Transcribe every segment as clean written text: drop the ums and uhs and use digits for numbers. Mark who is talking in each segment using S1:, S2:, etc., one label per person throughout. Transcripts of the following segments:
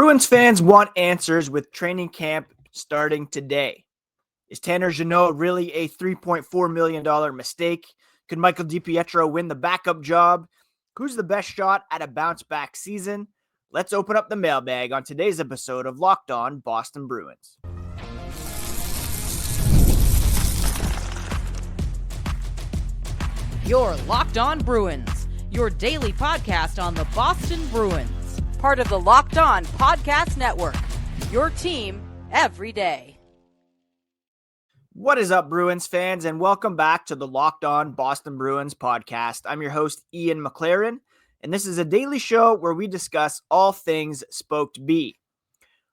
S1: Bruins fans want answers with training camp starting today. Is Tanner Jeannot really a $3.4 million mistake? Could Michael DiPietro win the backup job? Who's the best shot at a bounce-back season? Let's open up the mailbag on today's episode of Locked On Boston Bruins.
S2: You're Locked On Bruins, your daily podcast on the Boston Bruins. Part of the Locked On Podcast Network, your team every day.
S1: What is up, Bruins fans, and welcome back to the Locked On Boston Bruins podcast. I'm your host, Ian McLaren, and this is a daily show where we discuss all things Spoked B.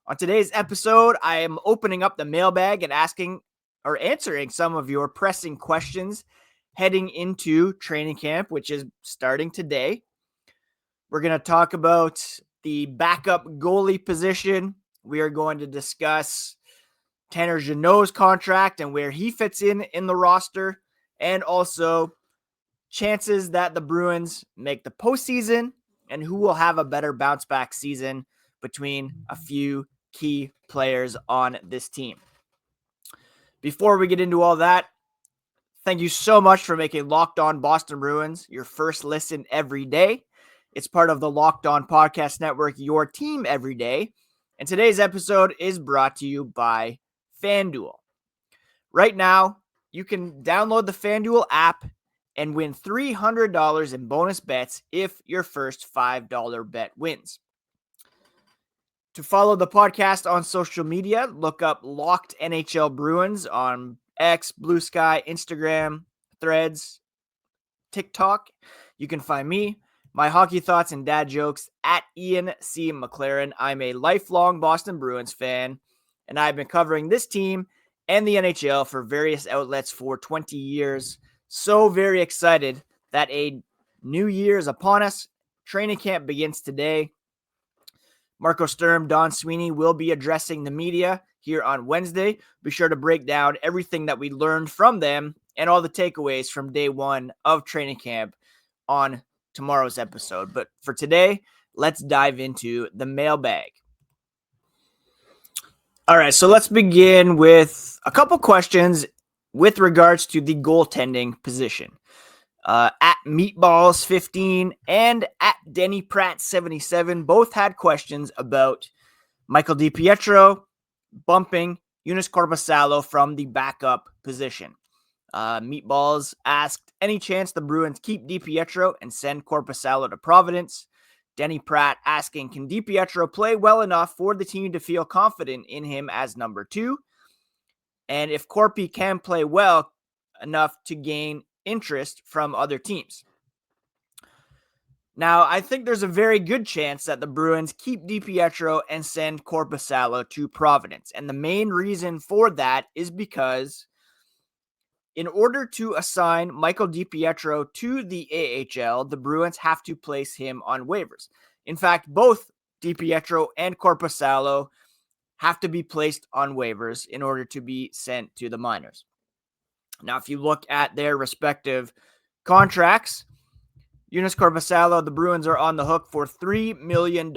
S1: On today's episode, I am opening up the mailbag and answering some of your pressing questions heading into training camp, which is starting today. We're going to talk about the backup goalie position. We are going to discuss Tanner Jeannot's contract and where he fits in the roster, and also chances that the Bruins make the postseason and who will have a better bounce back season between a few key players on this team. Before we get into all that, thank you so much for making Locked On Boston Bruins your first listen every day. It's part of the Locked On Podcast Network, your team every day. And today's episode is brought to you by FanDuel. Right now, you can download the FanDuel app and win $300 in bonus bets if your first $5 bet wins. To follow the podcast on social media, look up Locked NHL Bruins on X, Blue Sky, Instagram, Threads, TikTok. You can find me, my hockey thoughts and dad jokes at Ian C. McLaren. I'm a lifelong Boston Bruins fan, and I've been covering this team and the NHL for various outlets for 20 years. So very excited that a new year is upon us. Training camp begins today. Marco Sturm, Don Sweeney will be addressing the media here on Wednesday. Be sure to break down everything that we learned from them and all the takeaways from day one of training camp on tomorrow's episode. But for today, let's dive into the mailbag. All right, so let's begin with a couple questions with regards to the goaltending position. At Meatballs15 and at Denny Pratt 77 both had questions about Michael DiPietro bumping Joonas Korpisalo from the backup position. Meatballs asked, any chance the Bruins keep DiPietro and send Korpisalo to Providence? Denny Pratt asking, can DiPietro play well enough for the team to feel confident in him as number 2? And if Korpi can play well enough to gain interest from other teams. Now, I think there's a very good chance that the Bruins keep DiPietro and send Korpisalo to Providence. And the main reason for that is because in order to assign Michael DiPietro to the AHL, the Bruins have to place him on waivers. In fact, both DiPietro and Korpisalo have to be placed on waivers in order to be sent to the minors. Now, if you look at their respective contracts, Joonas Korpisalo, the Bruins are on the hook for $3 million,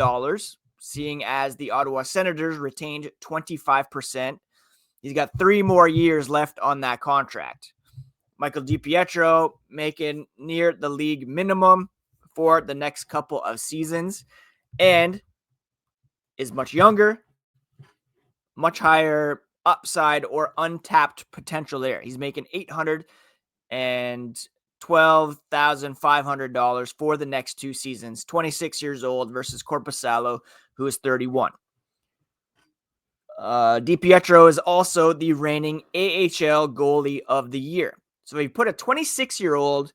S1: seeing as the Ottawa Senators retained 25%. He's got 3 more years left on that contract. Michael DiPietro making near the league minimum for the next couple of seasons and is much younger, much higher upside or untapped potential there. He's making $812,500 for the next 2 seasons, 26 years old versus Korpisalo, who is 31. DiPietro is also the reigning AHL goalie of the year. So if you put a 26-year-old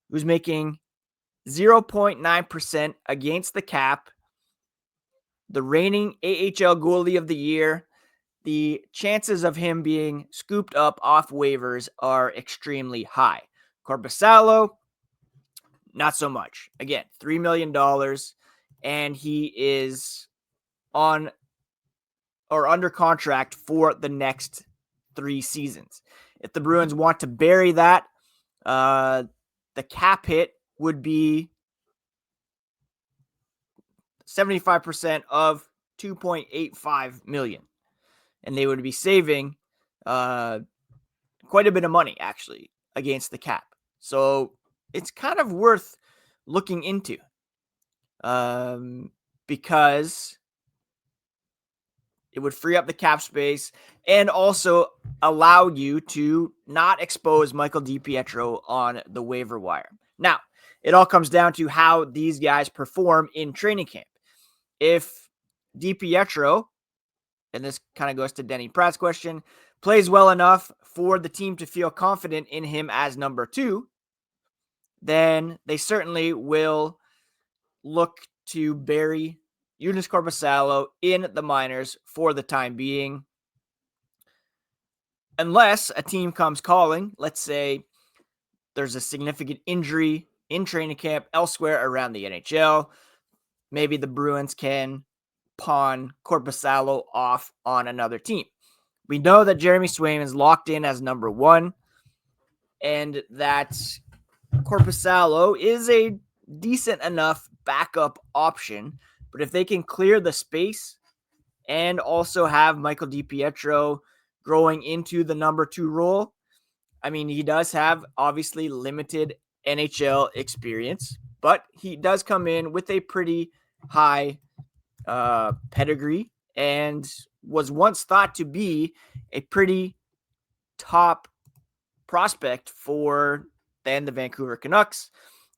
S1: who's making 0.9% against the cap, the reigning AHL goalie of the year, the chances of him being scooped up off waivers are extremely high. Korpisalo, not so much. Again, $3 million, and he is on or under contract for the next 3 seasons. If the Bruins want to bury that, the cap hit would be 75% of $2.85 million. And they would be saving quite a bit of money, actually, against the cap. So it's kind of worth looking into because it would free up the cap space and also allow you to not expose Michael DiPietro on the waiver wire. Now, it all comes down to how these guys perform in training camp. If DiPietro, and this kind of goes to Denny Pratt's question, plays well enough for the team to feel confident in him as number 2, then they certainly will look to bury Joonas Korpisalo in the minors for the time being. Unless a team comes calling, let's say there's a significant injury in training camp elsewhere around the NHL, maybe the Bruins can pawn Korpisalo off on another team. We know that Jeremy Swayman is locked in as number 1 and that Korpisalo is a decent enough backup option, but if they can clear the space and also have Michael DiPietro growing into the number 2 role, I mean, he does have obviously limited NHL experience, but he does come in with a pretty high pedigree and was once thought to be a pretty top prospect for then the Vancouver Canucks,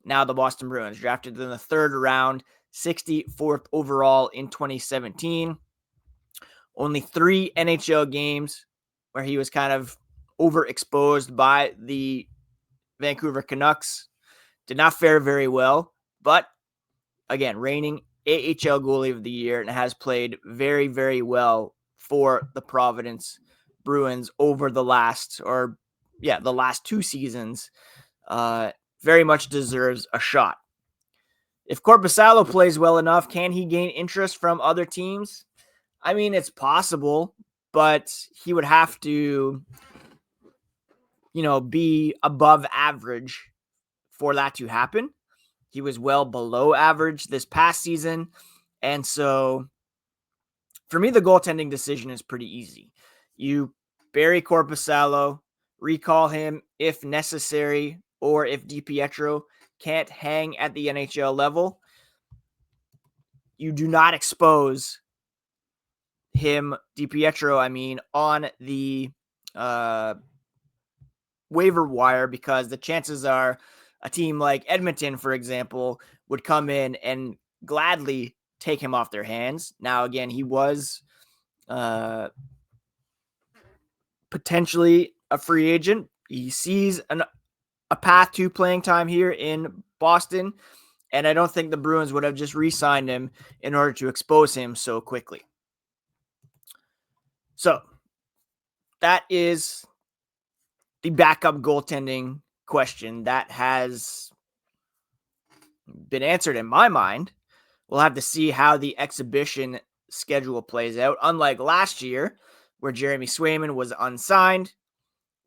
S1: now the Boston Bruins, drafted in the 3rd round, 64th overall in 2017. Only 3 NHL games where he was kind of overexposed by the Vancouver Canucks. Did not fare very well, but again, reigning AHL goalie of the year and has played very, very well for the Providence Bruins over the last 2 seasons. Very much deserves a shot. If Korpisalo plays well enough, can he gain interest from other teams? I mean, it's possible, but he would have to, be above average for that to happen. He was well below average this past season. And so for me, the goaltending decision is pretty easy. You bury Korpisalo, recall him if necessary, or if DiPietro can't hang at the NHL level, you do not expose him, DiPietro, on the waiver wire, because the chances are a team like Edmonton, for example, would come in and gladly take him off their hands. Now, again, he was potentially a free agent. He sees a path to playing time here in Boston, and I don't think the Bruins would have just re-signed him in order to expose him so quickly. So that is the backup goaltending question that has been answered in my mind. We'll have to see how the exhibition schedule plays out. Unlike last year, where Jeremy Swayman was unsigned,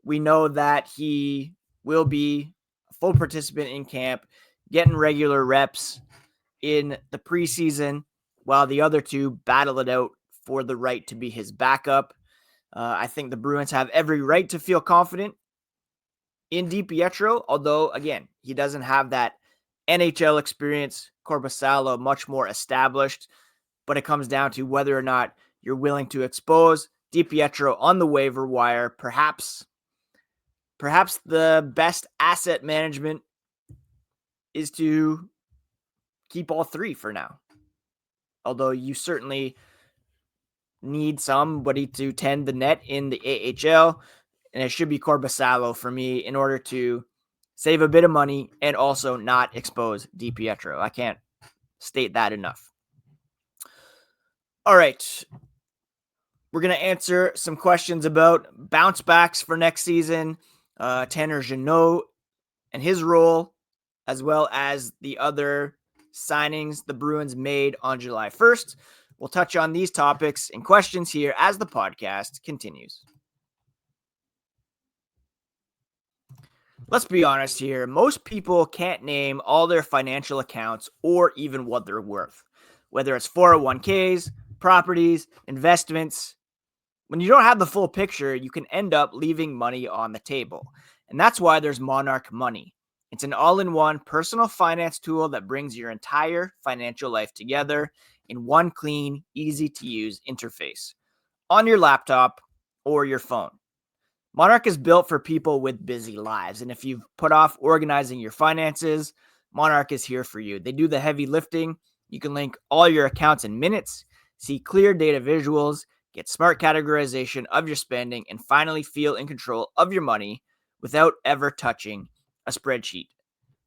S1: we know that he will be a full participant in camp, getting regular reps in the preseason, while the other 2 battle it out for the right to be his backup. I think the Bruins have every right to feel confident in DiPietro, although, again, he doesn't have that NHL experience. Korpisalo, much more established, but it comes down to whether or not you're willing to expose DiPietro on the waiver wire. Perhaps the best asset management is to keep all 3 for now. Although you certainly need somebody to tend the net in the AHL, and it should be Korpisalo for me in order to save a bit of money and also not expose DiPietro. I can't state that enough. All right. We're going to answer some questions about bounce backs for next season, Tanner Jeannot and his role, as well as the other signings the Bruins made on July 1st. We'll touch on these topics and questions here as the podcast continues. Let's be honest here. Most people can't name all their financial accounts or even what they're worth, whether it's 401ks, properties, investments. When you don't have the full picture, you can end up leaving money on the table. And that's why there's Monarch Money. It's an all-in-one personal finance tool that brings your entire financial life together in one clean, easy-to-use interface on your laptop or your phone. Monarch is built for people with busy lives, and if you've put off organizing your finances, Monarch is here for you. They do the heavy lifting. You can link all your accounts in minutes, see clear data visuals, get smart categorization of your spending, and finally feel in control of your money without ever touching a spreadsheet.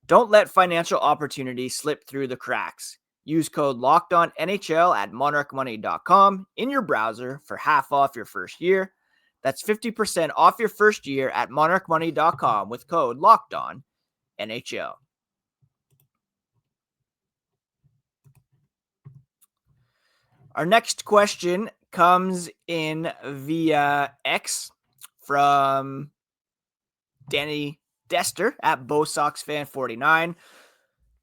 S1: Don't let financial opportunities slip through the cracks. Use code LOCKEDONNHL at monarchmoney.com in your browser for half off your first year. That's 50% off your first year at monarchmoney.com with code LOCKEDONNHL. Our next question comes in via X from Danny Dester at BoSoxFan49.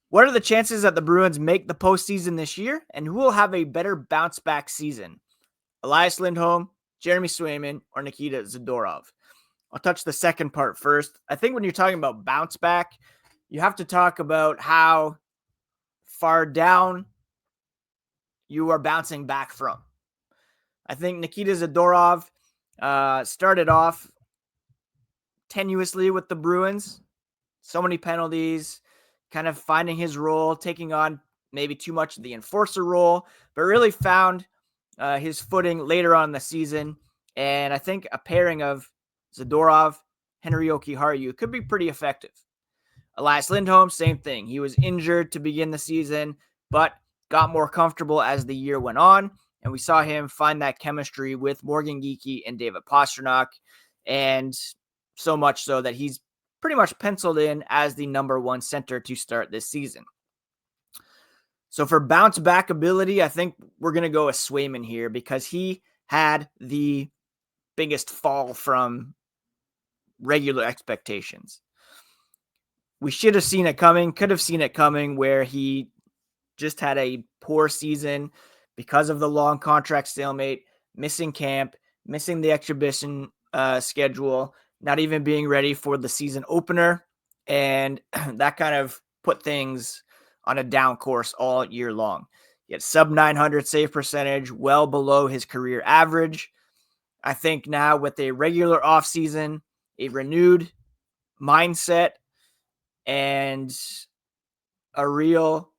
S1: What are the chances that the Bruins make the postseason this year, and who will have a better bounce back season? Elias Lindholm, Jeremy Swayman, or Nikita Zadorov? I'll touch the second part first. I think when you're talking about bounce back, you have to talk about how far down you are bouncing back from. I think Nikita Zadorov started off tenuously with the Bruins. So many penalties, kind of finding his role, taking on maybe too much of the enforcer role, but really found his footing later on in the season. And I think a pairing of Zadorov, Henry Jokiharju could be pretty effective. Elias Lindholm, same thing. He was injured to begin the season, but got more comfortable as the year went on. And we saw him find that chemistry with Morgan Geekie and David Pastrnak. And so much so that he's pretty much penciled in as the number one center to start this season. So for bounce back ability, I think we're going to go with Swayman here because he had the biggest fall from regular expectations. We should have seen it coming, could have seen it coming, where he just had a poor season because of the long contract stalemate, missing camp, missing the exhibition schedule, not even being ready for the season opener. And that kind of put things on a down course all year long. He had sub 900 save percentage, well below his career average. I think now with a regular offseason, a renewed mindset, and a real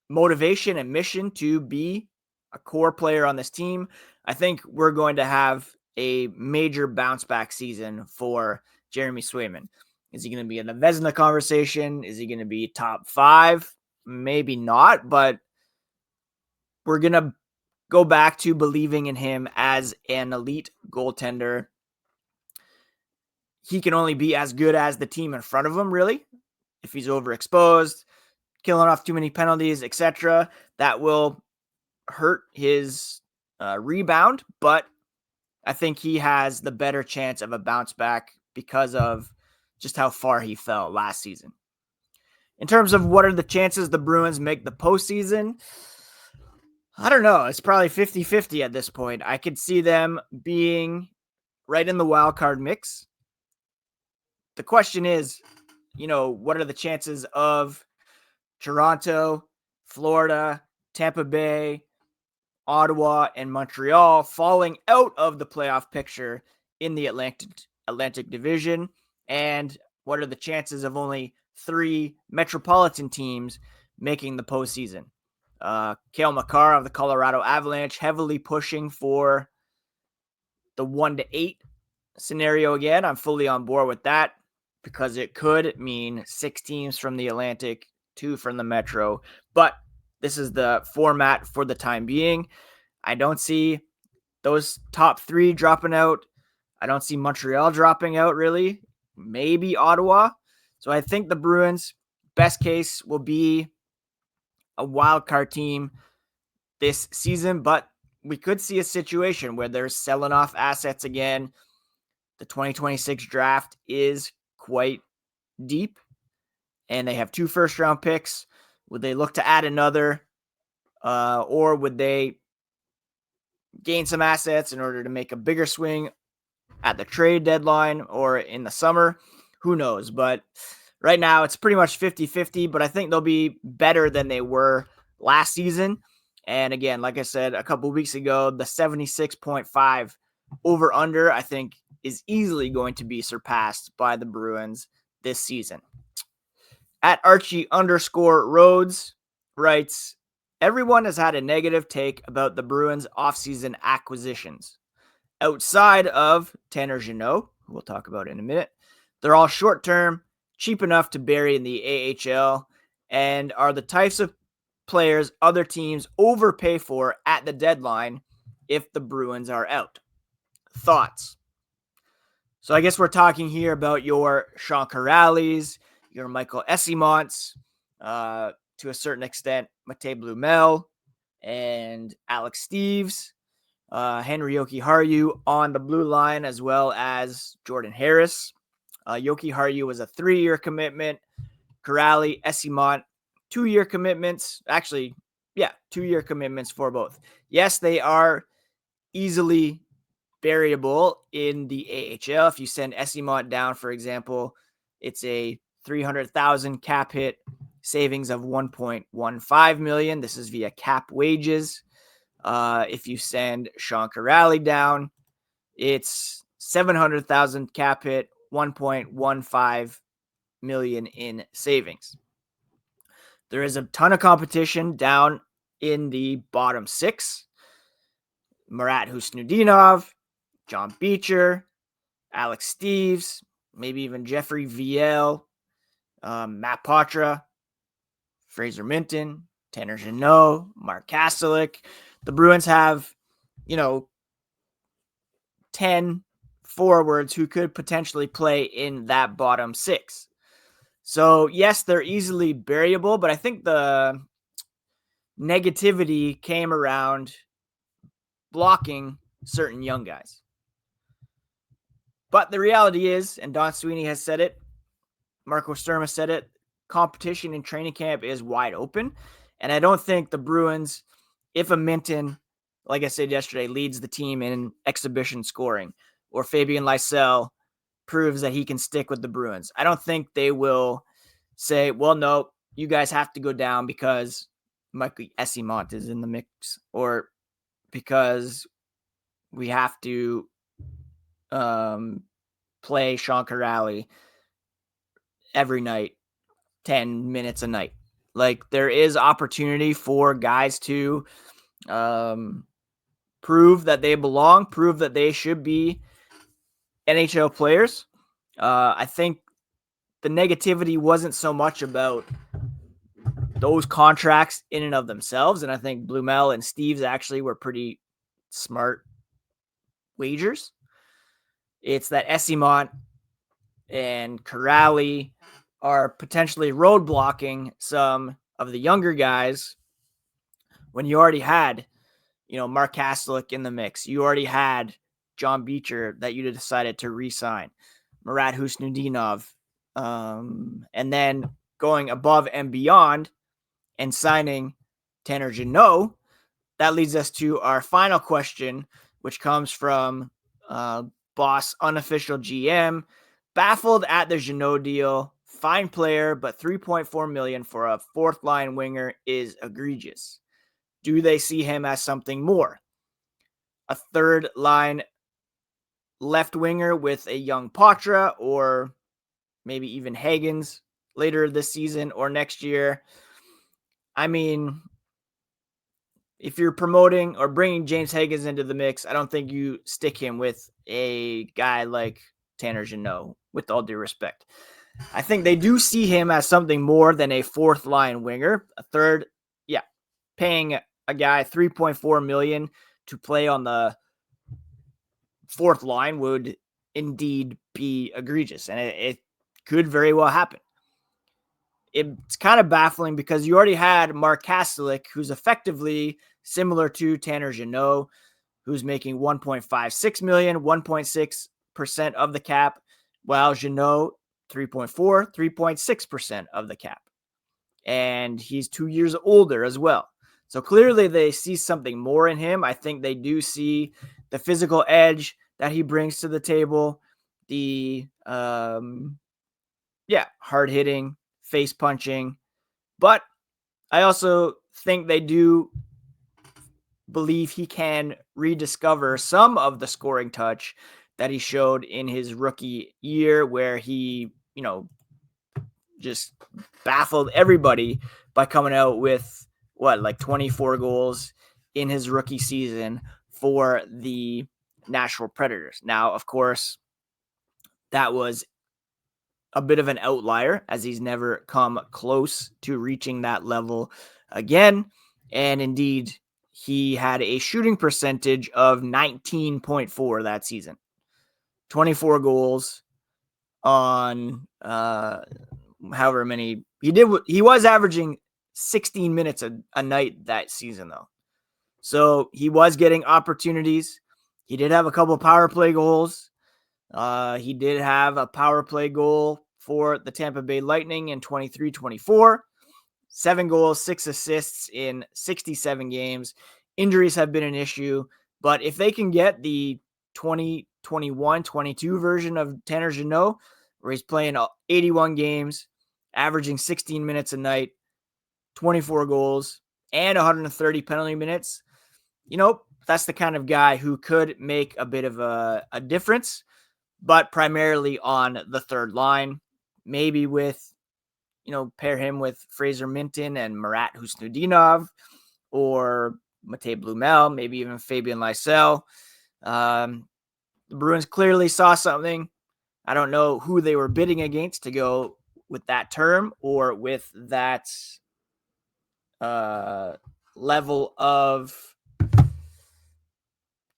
S1: motivation and mission to be a core player on this team, I think we're going to have a major bounce back season for Jeremy Swayman. Is he going to be in the Vezina conversation? Is he going to be top 5? Maybe not, but we're going to go back to believing in him as an elite goaltender. He can only be as good as the team in front of him, really. If he's overexposed, killing off too many penalties, etc., that will hurt his rebound, but I think he has the better chance of a bounce back because of just how far he fell last season. In terms of what are the chances the Bruins make the postseason, I don't know. It's probably 50-50 at this point. I could see them being right in the wild card mix. The question is, what are the chances of Toronto, Florida, Tampa Bay, Ottawa, and Montreal falling out of the playoff picture in the Atlantic Division? And what are the chances of only 3 metropolitan teams making the postseason? Cale Makar of the Colorado Avalanche heavily pushing for the 1-8 scenario again. I'm fully on board with that because it could mean 6 teams from the Atlantic, 2 from the Metro. But this is the format for the time being. I don't see those top 3 dropping out. I don't see Montreal dropping out, really. Maybe Ottawa. So I think the Bruins, best case, will be a wild card team this season, but we could see a situation where they're selling off assets again. The 2026 draft is quite deep, and they have 2 first-round picks. Would they look to add another, or would they gain some assets in order to make a bigger swing at the trade deadline or in the summer. Who knows? But right now it's pretty much 50-50, but I think they'll be better than they were last season. And again, like I said a couple weeks ago, the 76.5 over under, I think, is easily going to be surpassed by the Bruins this season. At Archie_Rhodes writes, everyone has had a negative take about the Bruins offseason acquisitions. Outside of Tanner Jeannot, who we'll talk about in a minute, they're all short-term, cheap enough to bury in the AHL, and are the types of players other teams overpay for at the deadline if the Bruins are out. Thoughts? So I guess we're talking here about your Sean Kuralis, your Michael Eyssimont, to a certain extent, Matej Blumel, and Alex Steeves, Henry Jokiharju on the blue line, as well as Jordan Harris. Jokiharju was a 3-year commitment. Kuraly, Eyssimont, 2-year commitments. Actually, 2-year commitments for both. Yes, they are easily variable in the AHL. If you send Eyssimont down, for example, it's a $300,000 cap hit, savings of $1.15 million. This is via cap wages. If you send Sean Kuraly down, it's $700,000 cap hit, $1.15 million in savings. There is a ton of competition down in the bottom 6. Marat Husnudinov, John Beecher, Alex Steeves, maybe even Jeffrey Viel, Matt Poitras, Fraser Minton, Tanner Jeannot, Mark Kastelik. The Bruins have, 10 forwards who could potentially play in that bottom 6. So, yes, they're easily variable, but I think the negativity came around blocking certain young guys. But the reality is, and Don Sweeney has said it, Marco Sturm has said it, competition in training camp is wide open. And I don't think the Bruins, if a Minton, like I said yesterday, leads the team in exhibition scoring, or Fabian Lysell proves that he can stick with the Bruins, I don't think they will say, well, no, you guys have to go down because Michael Eyssimont is in the mix, or because we have to play Sean Kuraly every night, 10 minutes a night. Like, there is opportunity for guys to prove that they belong, prove that they should be NHL players. I think the negativity wasn't so much about those contracts in and of themselves, and I think Blumel and Steeves actually were pretty smart wagers. It's that Eyssimont and Kuraly are potentially roadblocking some of the younger guys when you already had, Mark Kastelik in the mix. You already had John Beecher that you decided to re-sign, Marat Husnudinov, and then going above and beyond and signing Tanner Jeannot. That leads us to our final question, which comes from Boss Unofficial GM. Baffled at the Jeannot deal. Fine player, but $3.4 million for a fourth line winger is egregious. Do they see him as something more? A third line left winger with a young Poitras, or maybe even Hagens later this season or next year? I mean, if you're promoting or bringing James Hagens into the mix, I don't think you stick him with a guy like Tanner Jeannot, with all due respect. I think they do see him as something more than a fourth line winger. A third, paying a guy $3.4 million to play on the fourth line would indeed be egregious, and it could very well happen. It's kind of baffling because you already had Mark Kastelik, who's effectively similar to Tanner Jeannot, who's making $1.56 million, 1.6% of the cap, while Jeannot 3.6% of the cap. And he's 2 years older as well. So clearly they see something more in him. I think they do see the physical edge that he brings to the table, the hard hitting, face punching. But I also think they do believe he can rediscover some of the scoring touch that he showed in his rookie year, where he, just baffled everybody by coming out with 24 goals in his rookie season for the Nashville Predators. Now, of course, that was a bit of an outlier, as he's never come close to reaching that level again. And indeed, he had a shooting percentage of 19.4 that season. 24 goals on however many he did. He was averaging 16 minutes a night that season, though. So he was getting opportunities. He did have a couple of power play goals. He did have a power play goal for the Tampa Bay Lightning in 23-24. 7 goals, 6 assists in 67 games. Injuries have been an issue, but if they can get the 2021-22 version of Tanner Jeannot, where he's playing 81 games, averaging 16 minutes a night, 24 goals, and 130 penalty minutes, that's the kind of guy who could make a bit of a difference, but primarily on the third line, maybe with, pair him with Fraser Minton and Marat Husnudinov, or Matej Blumel, maybe even Fabian Lysell. The Bruins clearly saw something. I don't know who they were bidding against to go with that term or with that level of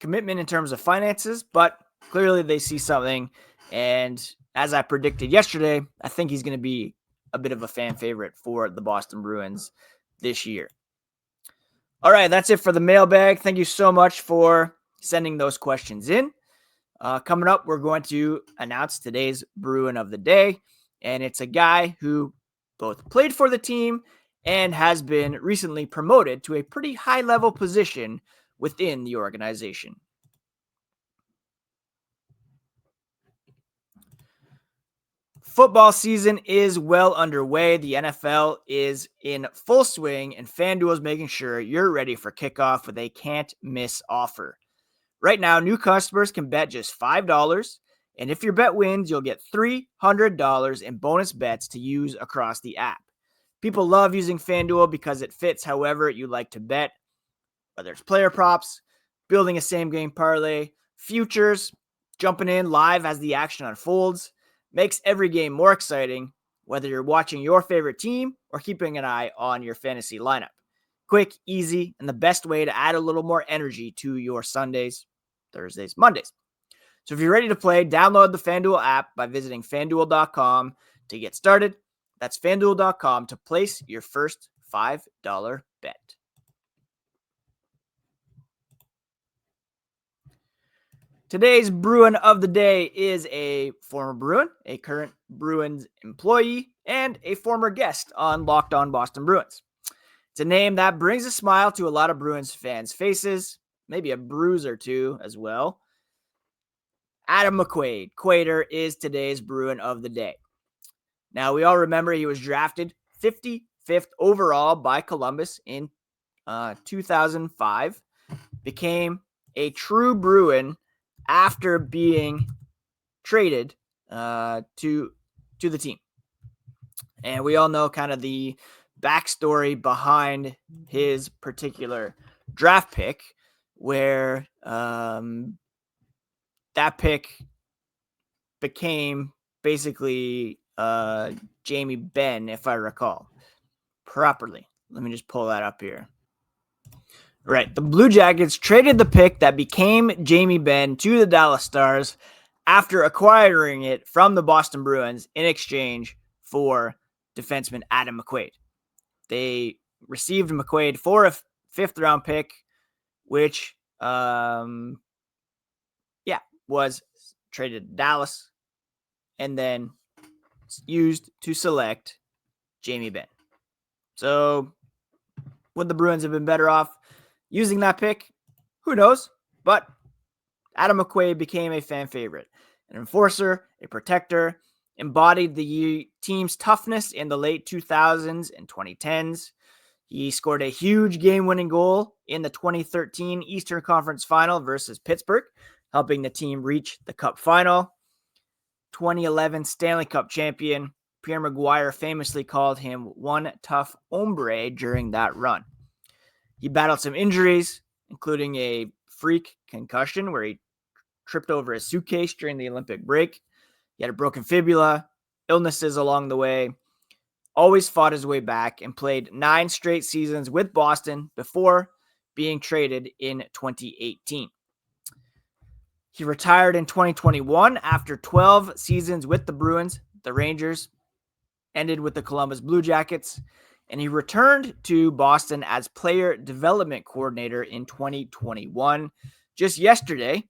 S1: commitment in terms of finances, but clearly they see something. And as I predicted yesterday, I think he's going to be a bit of a fan favorite for the Boston Bruins this year. All right, that's it for the mailbag. Thank you so much for sending those questions in. Coming up, we're going to announce today's Bruin of the Day, and it's a guy who both played for the team and has been recently promoted to a pretty high-level position within the organization. Football season is well underway. The NFL is in full swing, and FanDuel is making sure you're ready for kickoff with a can't-miss offer. Right now, new customers can bet just $5, and if your bet wins, you'll get $300 in bonus bets to use across the app. People love using FanDuel because it fits however you like to bet, whether it's player props, building a same-game parlay, futures, jumping in live as the action unfolds. Makes every game more exciting, whether you're watching your favorite team or keeping an eye on your fantasy lineup. Quick, easy, and the best way to add a little more energy to your Sundays, Thursdays, Mondays. So if you're ready to play, download the FanDuel app by visiting FanDuel.com to get started. That's FanDuel.com to place your first $5 bet. Today's Bruin of the Day is a former Bruin, a current Bruins employee, and a former guest on Locked On Boston Bruins. It's a name that brings a smile to a lot of Bruins fans' faces, maybe a bruise or two as well. Adam McQuaid. Quader is today's Bruin of the Day. Now, we all remember he was drafted 55th overall by Columbus in 2005, became a true Bruin after being traded to the team. And we all know kind of the backstory behind his particular draft pick, where that pick became basically Jamie Benn, if I recall properly. Let me just pull that up here. Right. The Blue Jackets traded the pick that became Jamie Benn to the Dallas Stars after acquiring it from the Boston Bruins in exchange for defenseman Adam McQuaid. They received McQuaid for a 5th-round pick, which was traded to Dallas and then used to select Jamie Benn. So Would the Bruins have been better off using that pick? Who knows? But Adam McQuaid became a fan favorite, an enforcer, a protector, embodied the team's toughness in the late 2000s and 2010s. He scored a huge game-winning goal in the 2013 Eastern Conference Final versus Pittsburgh, helping the team reach the Cup Final. 2011 Stanley Cup champion Pierre Maguire famously called him one tough hombre during that run. He battled some injuries, including a freak concussion where he tripped over his suitcase during the Olympic break. He had a broken fibula, illnesses along the way, always fought his way back and played 9 straight seasons with Boston before being traded in 2018. He retired in 2021 after 12 seasons with the Bruins. The Rangers ended with the Columbus Blue Jackets, and he returned to Boston as player development coordinator in 2021. Just yesterday,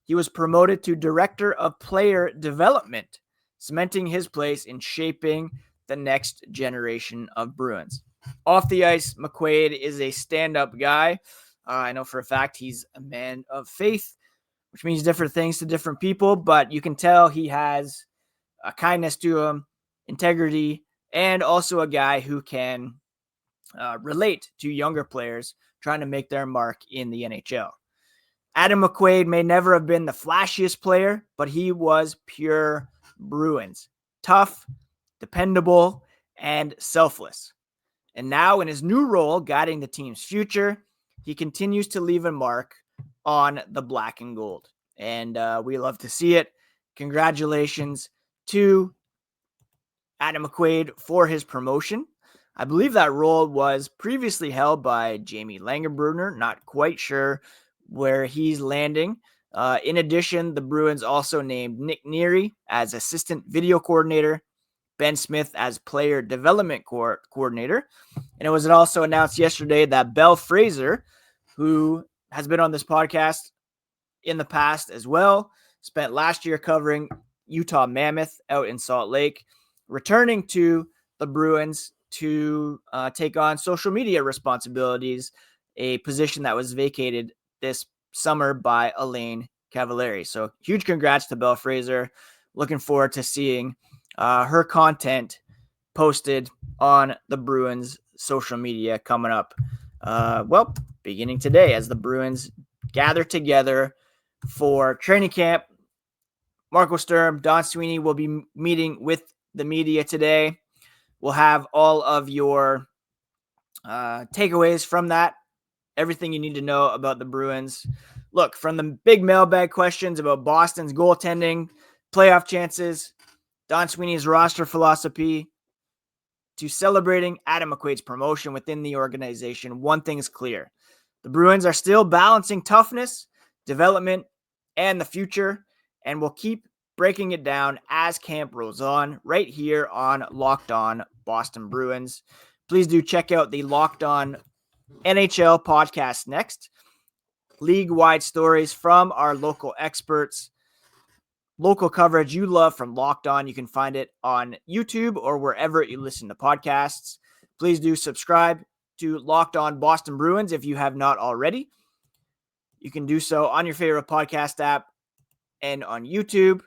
S1: he was promoted to director of player development, cementing his place in shaping the next generation of Bruins. Off the ice, McQuaid is a stand-up guy. I know for a fact he's a man of faith, which means different things to different people, but you can tell he has a kindness to him, integrity, and also a guy who can relate to younger players trying to make their mark in the NHL. Adam McQuaid may never have been the flashiest player, but he was pure Bruins. Tough, dependable, and selfless. And now in his new role guiding the team's future, he continues to leave a mark on the black and gold. And we love to see it. Congratulations to Adam McQuaid for his promotion. I believe that role was previously held by Jamie Langenbrunner. Not quite sure where he's landing. In addition, the Bruins also named Nick Neary as assistant video coordinator, Ben Smith as player development coordinator. And it was also announced yesterday that Belle Fraser, who has been on this podcast in the past as well, spent last year covering Utah Mammoth out in Salt Lake, returning to the Bruins to take on social media responsibilities, a position that was vacated this summer by Elaine Cavalieri. So huge congrats to Belle Fraser. Looking forward to seeing her content posted on the Bruins social media coming up. Beginning today as the Bruins gather together for training camp. Marco Sturm, Don Sweeney will be meeting with the media today. We'll have all of your takeaways from that, everything you need to know about the Bruins. Look, from the big mailbag questions about Boston's goaltending, playoff chances, Don Sweeney's roster philosophy, to celebrating Adam McQuaid's promotion within the organization, one thing is clear. The Bruins are still balancing toughness, development, and the future, and we'll keep breaking it down as camp rolls on right here on Locked On Boston Bruins. Please do check out the Locked On NHL podcast next. League-wide stories from our local experts. Local coverage you love from Locked On. You can find it on YouTube or wherever you listen to podcasts. Please do subscribe to Locked On Boston Bruins if you have not already. You can do so on your favorite podcast app and on YouTube.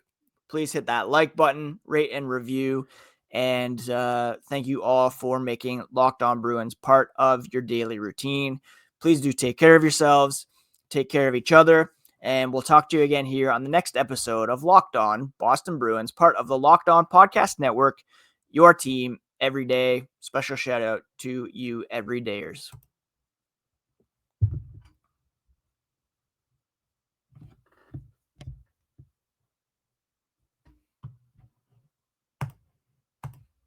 S1: Please hit that like button, rate and review. And thank you all for making Locked On Bruins part of your daily routine. Please do take care of yourselves, take care of each other, and we'll talk to you again here on the next episode of Locked On Boston Bruins, part of the Locked On Podcast Network, your team every day. Special shout out to you everydayers.